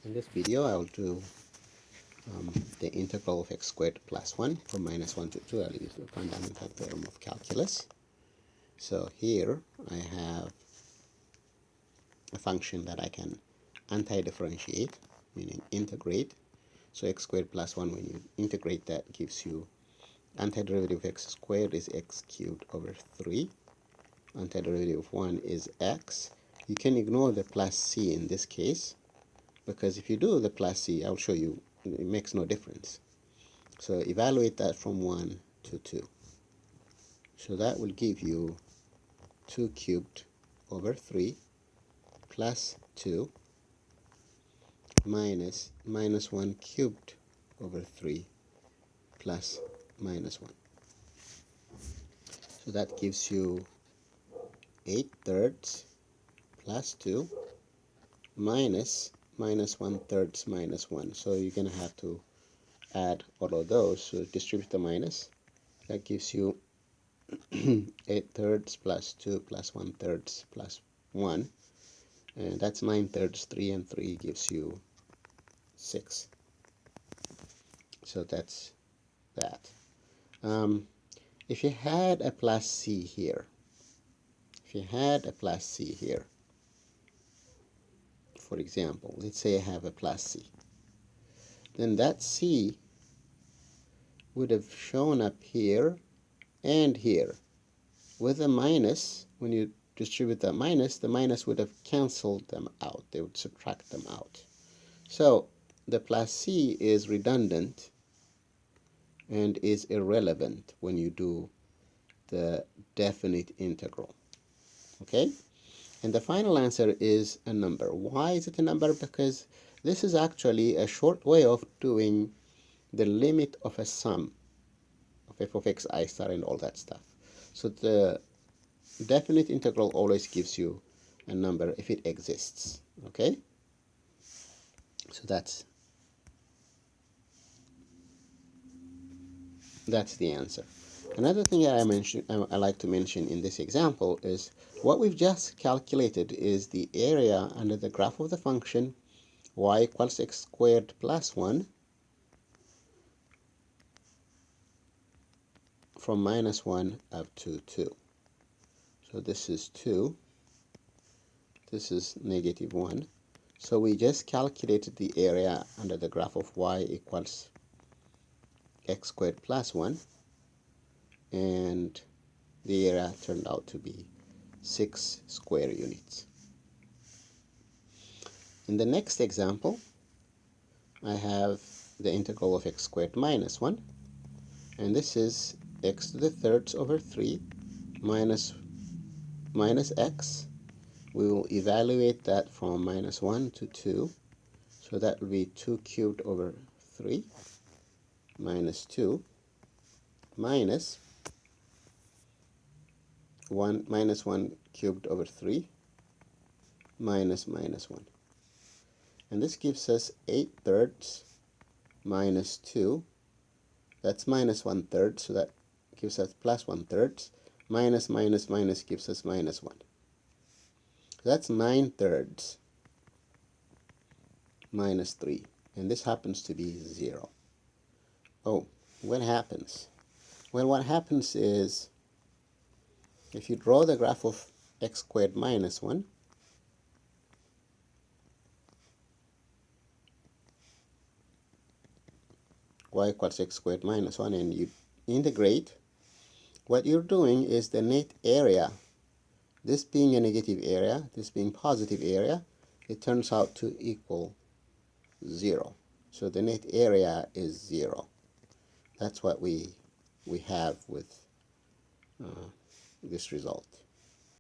In this video, I'll do the integral of x squared plus 1 from minus 1 to 2. I'll use the fundamental theorem of calculus. So here I have a function that I can anti-differentiate, meaning integrate. So x squared plus 1, when you integrate that, gives you antiderivative of x squared is x cubed over 3. Antiderivative of 1 is x. You can ignore the plus c in this case, because if you do the plus c, I'll show you, it makes no difference. So evaluate that from 1 to 2. So that will give you 2 cubed over 3 plus 2 minus 1 cubed over 3 plus minus 1. So that gives you 8/3 plus 2 minus 1/3 minus 1. So you're going to have to add all of those. So distribute the minus. That gives you 8/3 plus 2 plus 1/3 plus 1. And that's 9/3. 3 and 3 gives you 6. So that's that. If you had a plus c here, for example, let's say I have a plus c, then that c would have shown up here and here. With a minus, when you distribute that minus, the minus would have canceled them out. They would subtract them out. So the plus c is redundant and is irrelevant when you do the definite integral. Okay? And the final answer is a number. Why is it a number? Because this is actually a short way of doing the limit of a sum of f of x, I star, and all that stuff. So the definite integral always gives you a number if it exists. Okay? So that's the answer. Another thing that I like to mention in this example is what we've just calculated is the area under the graph of the function y equals x squared plus 1 from minus 1 up to 2. So this is 2. This is negative 1. So we just calculated the area under the graph of y equals x squared plus 1. And the area turned out to be 6 square units. In the next example, I have the integral of x squared minus 1. And this is x to the thirds over 3 minus x. We will evaluate that from minus 1 to 2. So that will be 2 cubed over 3 minus 2 minus 1 cubed over 3 minus 1. And this gives us 8/3 minus 2. That's minus 1/3, so that gives us plus 1/3. Minus gives us minus 1. That's 9/3 minus 3. And this happens to be 0. Oh, what happens? Well, what happens is, if you draw the graph of x squared minus 1, y equals x squared minus 1, and you integrate, what you're doing is the net area. This being a negative area, this being positive area, it turns out to equal 0. So the net area is 0. That's what we have with this result.